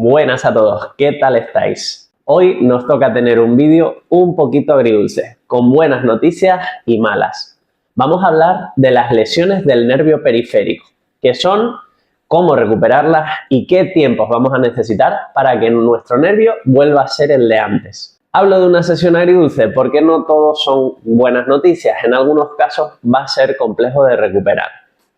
Buenas a todos, ¿qué tal estáis? Hoy nos toca tener un vídeo un poquito agridulce, con buenas noticias y malas. Vamos a hablar de las lesiones del nervio periférico, que son cómo recuperarlas y qué tiempos vamos a necesitar para que nuestro nervio vuelva a ser el de antes. Hablo de una sesión agridulce porque no todos son buenas noticias, en algunos casos va a ser complejo de recuperar.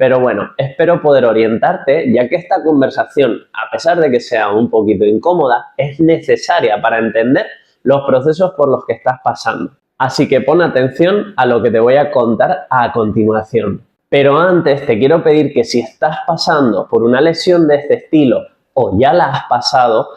Pero bueno, espero poder orientarte, ya que esta conversación, a pesar de que sea un poquito incómoda, es necesaria para entender los procesos por los que estás pasando. Así que pon atención a lo que te voy a contar a continuación. Pero antes te quiero pedir que si estás pasando por una lesión de este estilo o ya la has pasado,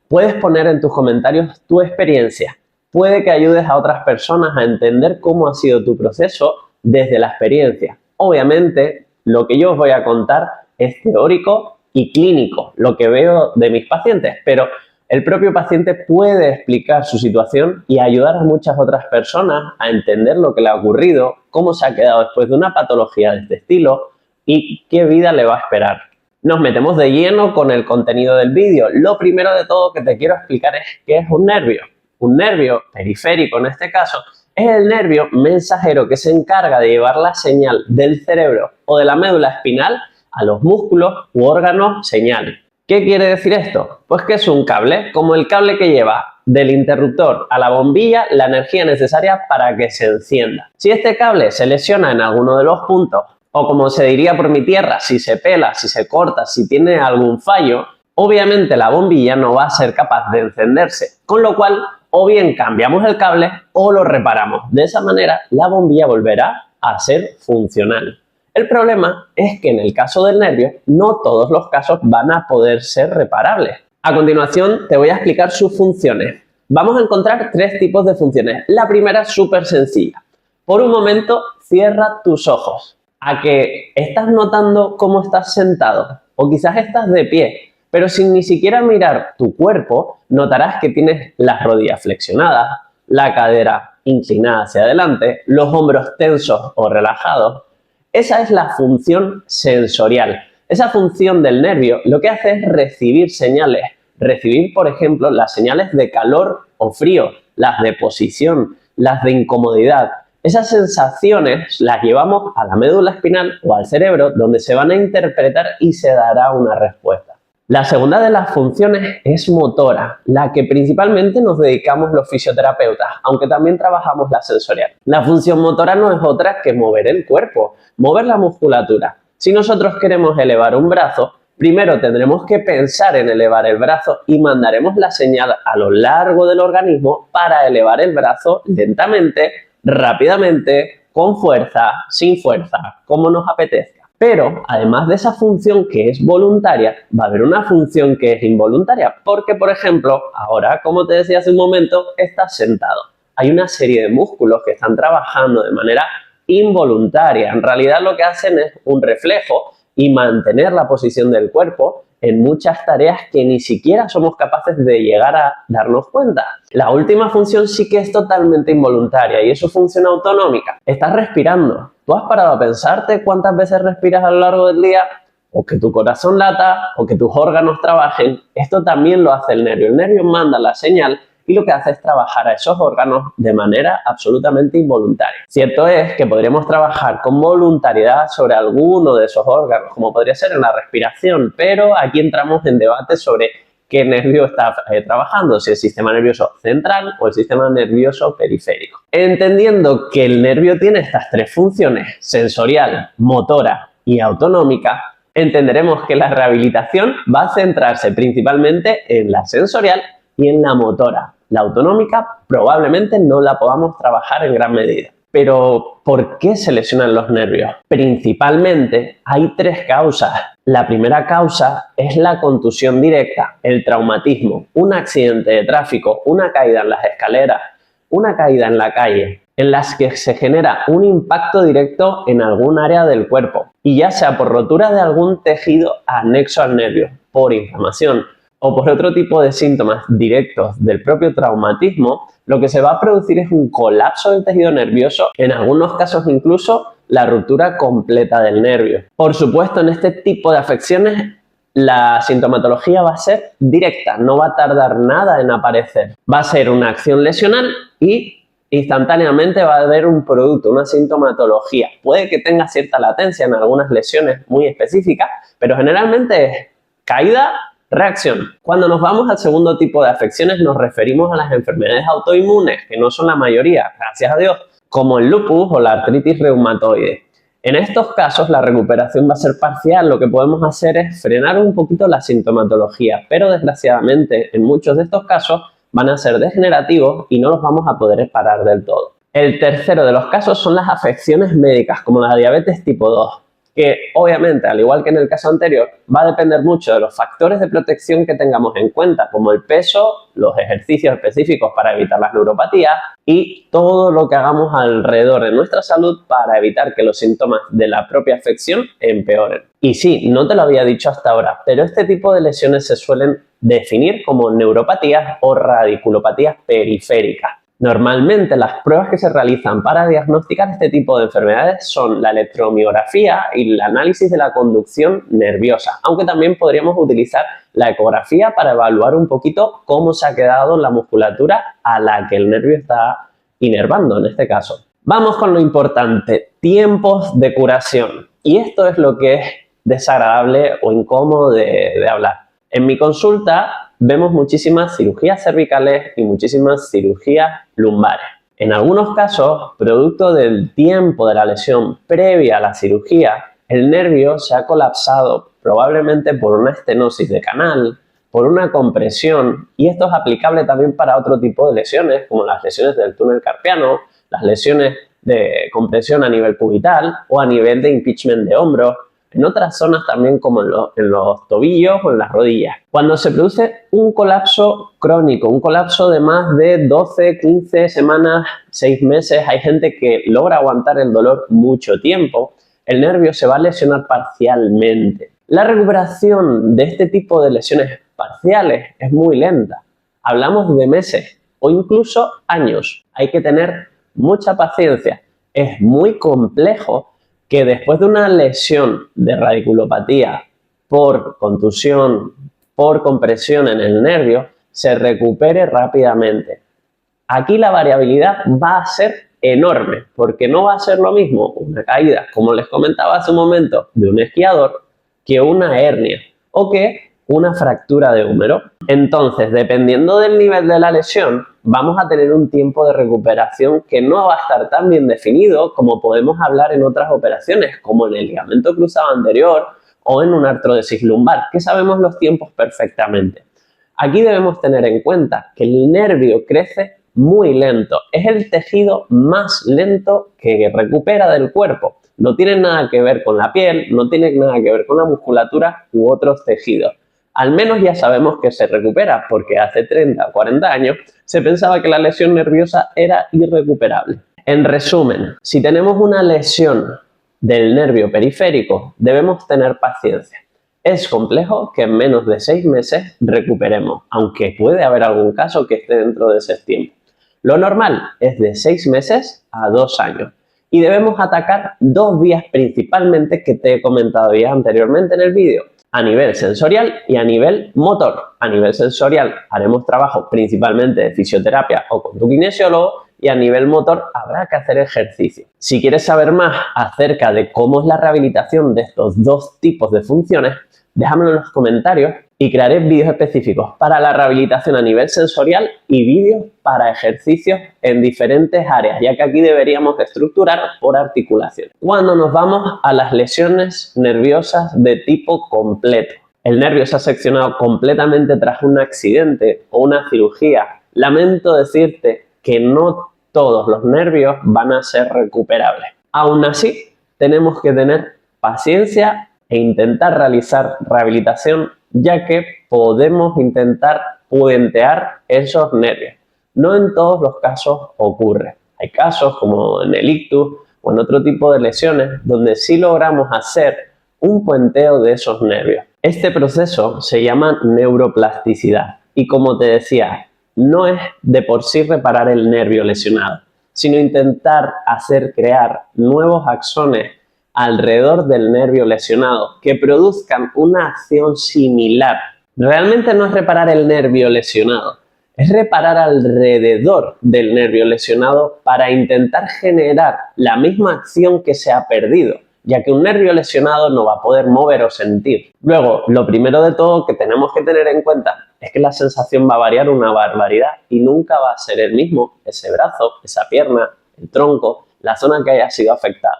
puedes poner en tus comentarios tu experiencia. Puede que ayudes a otras personas a entender cómo ha sido tu proceso desde la experiencia. Obviamente, lo que yo os voy a contar es teórico y clínico, lo que veo de mis pacientes, pero el propio paciente puede explicar su situación y ayudar a muchas otras personas a entender lo que le ha ocurrido, cómo se ha quedado después de una patología de este estilo y qué vida le va a esperar. Nos metemos de lleno con el contenido del vídeo. Lo primero de todo que te quiero explicar es qué es un nervio. Un nervio periférico en este caso es el nervio mensajero que se encarga de llevar la señal del cerebro o de la médula espinal a los músculos u órganos señal. ¿Qué quiere decir esto? Pues que es un cable, como el cable que lleva del interruptor a la bombilla la energía necesaria para que se encienda. Si este cable se lesiona en alguno de los puntos, o como se diría por mi tierra, si se pela, si se corta, si tiene algún fallo, obviamente la bombilla no va a ser capaz de encenderse, con lo cual o bien cambiamos el cable o lo reparamos. De esa manera la bombilla volverá a ser funcional. El problema es que en el caso del nervio no todos los casos van a poder ser reparables. A continuación te voy a explicar sus funciones. Vamos a encontrar tres tipos de funciones. La primera es súper sencilla. Por un momento cierra tus ojos. A que estás notando cómo estás sentado o quizás estás de pie. Pero sin ni siquiera mirar tu cuerpo, notarás que tienes las rodillas flexionadas, la cadera inclinada hacia adelante, los hombros tensos o relajados. Esa es la función sensorial. Esa función del nervio lo que hace es recibir señales. Recibir, por ejemplo, las señales de calor o frío, las de posición, las de incomodidad. Esas sensaciones las llevamos a la médula espinal o al cerebro, donde se van a interpretar y se dará una respuesta. La segunda de las funciones es motora, la que principalmente nos dedicamos los fisioterapeutas, aunque también trabajamos la sensorial. La función motora no es otra que mover el cuerpo, mover la musculatura. Si nosotros queremos elevar un brazo, primero tendremos que pensar en elevar el brazo y mandaremos la señal a lo largo del organismo para elevar el brazo lentamente, rápidamente, con fuerza, sin fuerza, como nos apetezca. Pero, además de esa función que es voluntaria, va a haber una función que es involuntaria, porque, por ejemplo, ahora, como te decía hace un momento, estás sentado. Hay una serie de músculos que están trabajando de manera involuntaria. En realidad lo que hacen es un reflejo y mantener la posición del cuerpo en muchas tareas que ni siquiera somos capaces de llegar a darnos cuenta. La última función sí que es totalmente involuntaria y es su función autonómica. Estás respirando. ¿Tú has parado a pensarte cuántas veces respiras a lo largo del día? O que tu corazón lata, o que tus órganos trabajen. Esto también lo hace el nervio. El nervio manda la señal y lo que hace es trabajar a esos órganos de manera absolutamente involuntaria. Cierto es que podríamos trabajar con voluntariedad sobre alguno de esos órganos, como podría ser en la respiración, pero aquí entramos en debate sobre qué nervio está trabajando, si el sistema nervioso central o el sistema nervioso periférico. Entendiendo que el nervio tiene estas tres funciones, sensorial, motora y autonómica, entenderemos que la rehabilitación va a centrarse principalmente en la sensorial y en la motora. La autonómica probablemente no la podamos trabajar en gran medida. Pero, ¿por qué se lesionan los nervios? Principalmente hay tres causas. La primera causa es la contusión directa, el traumatismo, un accidente de tráfico, una caída en las escaleras, una caída en la calle, en las que se genera un impacto directo en algún área del cuerpo, y ya sea por rotura de algún tejido anexo al nervio, por inflamación, o por otro tipo de síntomas directos del propio traumatismo, lo que se va a producir es un colapso del tejido nervioso, en algunos casos incluso la ruptura completa del nervio. Por supuesto, en este tipo de afecciones la sintomatología va a ser directa, no va a tardar nada en aparecer. Va a ser una acción lesional y instantáneamente va a haber un producto, una sintomatología. Puede que tenga cierta latencia en algunas lesiones muy específicas, pero generalmente es caída, reacción. Cuando nos vamos al segundo tipo de afecciones nos referimos a las enfermedades autoinmunes, que no son la mayoría, gracias a Dios, como el lupus o la artritis reumatoide. En estos casos la recuperación va a ser parcial, lo que podemos hacer es frenar un poquito la sintomatología, pero desgraciadamente en muchos de estos casos van a ser degenerativos y no los vamos a poder parar del todo. El tercero de los casos son las afecciones médicas, como la diabetes tipo 2, que obviamente, al igual que en el caso anterior, va a depender mucho de los factores de protección que tengamos en cuenta, como el peso, los ejercicios específicos para evitar las neuropatías y todo lo que hagamos alrededor de nuestra salud para evitar que los síntomas de la propia afección empeoren. Y sí, no te lo había dicho hasta ahora, pero este tipo de lesiones se suelen definir como neuropatías o radiculopatías periféricas. Normalmente las pruebas que se realizan para diagnosticar este tipo de enfermedades son la electromiografía y el análisis de la conducción nerviosa, aunque también podríamos utilizar la ecografía para evaluar un poquito cómo se ha quedado la musculatura a la que el nervio está inervando en este caso. Vamos con lo importante, tiempos de curación. Y esto es lo que es desagradable o incómodo de hablar. En mi consulta vemos muchísimas cirugías cervicales y muchísimas cirugías lumbares. En algunos casos, producto del tiempo de la lesión previa a la cirugía, el nervio se ha colapsado probablemente por una estenosis de canal, por una compresión, y esto es aplicable también para otro tipo de lesiones, como las lesiones del túnel carpiano, las lesiones de compresión a nivel cubital o a nivel de impingement de hombros, en otras zonas también como en los tobillos o en las rodillas. Cuando se produce un colapso crónico, un colapso de más de 12, 15 semanas, 6 meses, hay gente que logra aguantar el dolor mucho tiempo, el nervio se va a lesionar parcialmente. La recuperación de este tipo de lesiones parciales es muy lenta. Hablamos de meses o incluso años. Hay que tener mucha paciencia. Es muy complejo que después de una lesión de radiculopatía por contusión, por compresión en el nervio, se recupere rápidamente. Aquí la variabilidad va a ser enorme, porque no va a ser lo mismo una caída, como les comentaba hace un momento, de un esquiador, que una hernia o que una fractura de húmero. Entonces, dependiendo del nivel de la lesión, vamos a tener un tiempo de recuperación que no va a estar tan bien definido como podemos hablar en otras operaciones, como en el ligamento cruzado anterior o en una artrodesis lumbar, que sabemos los tiempos perfectamente. Aquí debemos tener en cuenta que el nervio crece muy lento. Es el tejido más lento que recupera del cuerpo. No tiene nada que ver con la piel, no tiene nada que ver con la musculatura u otros tejidos. Al menos ya sabemos que se recupera, porque hace 30 o 40 años se pensaba que la lesión nerviosa era irrecuperable. En resumen, si tenemos una lesión del nervio periférico, debemos tener paciencia. Es complejo que en menos de 6 meses recuperemos, aunque puede haber algún caso que esté dentro de ese tiempo. Lo normal es de 6 meses a 2 años. Y debemos atacar 2 vías principalmente que te he comentado ya anteriormente en el vídeo. A nivel sensorial y a nivel motor. A nivel sensorial haremos trabajo principalmente de fisioterapia o con tu kinesiólogo, y a nivel motor habrá que hacer ejercicio. Si quieres saber más acerca de cómo es la rehabilitación de estos 2 tipos de funciones, déjamelo en los comentarios y crearé vídeos específicos para la rehabilitación a nivel sensorial y vídeos para ejercicios en diferentes áreas, ya que aquí deberíamos estructurar por articulación. Cuando nos vamos a las lesiones nerviosas de tipo completo, el nervio se ha seccionado completamente tras un accidente o una cirugía. Lamento decirte que no todos los nervios van a ser recuperables. Aún así, tenemos que tener paciencia e intentar realizar rehabilitación, ya que podemos intentar puentear esos nervios. No en todos los casos ocurre. Hay casos como en el ictus o en otro tipo de lesiones donde sí logramos hacer un puenteo de esos nervios. Este proceso se llama neuroplasticidad y, como te decía, no es de por sí reparar el nervio lesionado, sino intentar hacer crear nuevos axones alrededor del nervio lesionado que produzcan una acción similar. Realmente no es reparar el nervio lesionado, es reparar alrededor del nervio lesionado para intentar generar la misma acción que se ha perdido, ya que un nervio lesionado no va a poder mover o sentir. Luego, lo primero de todo que tenemos que tener en cuenta es que la sensación va a variar una barbaridad y nunca va a ser el mismo ese brazo, esa pierna, el tronco, la zona que haya sido afectada.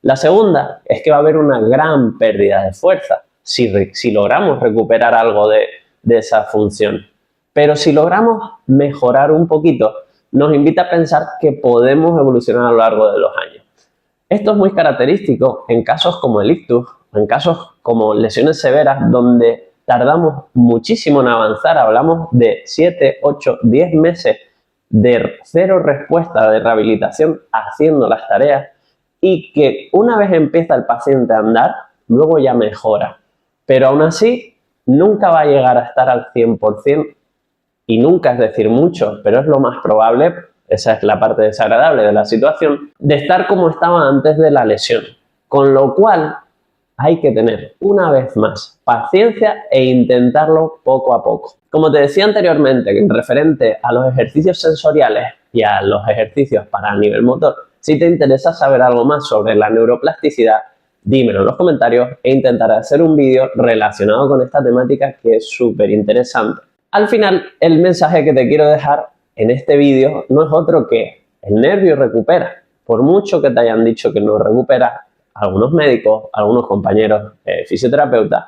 La segunda es que va a haber una gran pérdida de fuerza si logramos recuperar algo de esa función. Pero si logramos mejorar un poquito, nos invita a pensar que podemos evolucionar a lo largo de los años. Esto es muy característico en casos como el ictus, en casos como lesiones severas donde tardamos muchísimo en avanzar, hablamos de 7, 8, 10 meses de cero respuesta de rehabilitación haciendo las tareas y que una vez empieza el paciente a andar, luego ya mejora. Pero aún así, nunca va a llegar a estar al 100% y nunca es decir mucho, pero es lo más probable, esa es la parte desagradable de la situación, de estar como estaba antes de la lesión. Con lo cual, hay que tener una vez más paciencia e intentarlo poco a poco. Como te decía anteriormente, en referente a los ejercicios sensoriales y a los ejercicios para nivel motor, si te interesa saber algo más sobre la neuroplasticidad, dímelo en los comentarios e intentaré hacer un vídeo relacionado con esta temática que es súper interesante. Al final, el mensaje que te quiero dejar en este vídeo no es otro que el nervio recupera. Por mucho que te hayan dicho que no recupera, algunos médicos, algunos compañeros fisioterapeutas,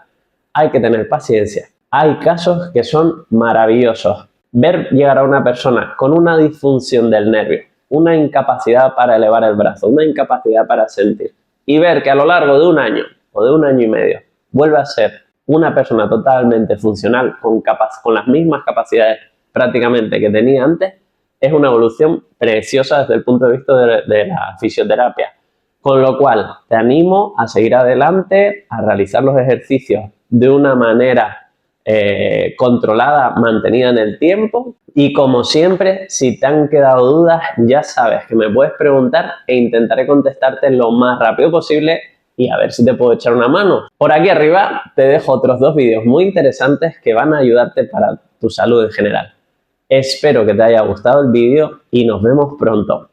hay que tener paciencia. Hay casos que son maravillosos. Ver llegar a una persona con una disfunción del nervio, una incapacidad para elevar el brazo, una incapacidad para sentir, y ver que a lo largo de un año o de un año y medio vuelve a ser una persona totalmente funcional con las mismas capacidades prácticamente que tenía antes, es una evolución preciosa desde el punto de vista de la fisioterapia. Con lo cual, te animo a seguir adelante, a realizar los ejercicios de una manera controlada, mantenida en el tiempo. Y como siempre, si te han quedado dudas, ya sabes que me puedes preguntar e intentaré contestarte lo más rápido posible y a ver si te puedo echar una mano. Por aquí arriba te dejo otros 2 vídeos muy interesantes que van a ayudarte para tu salud en general. Espero que te haya gustado el vídeo y nos vemos pronto.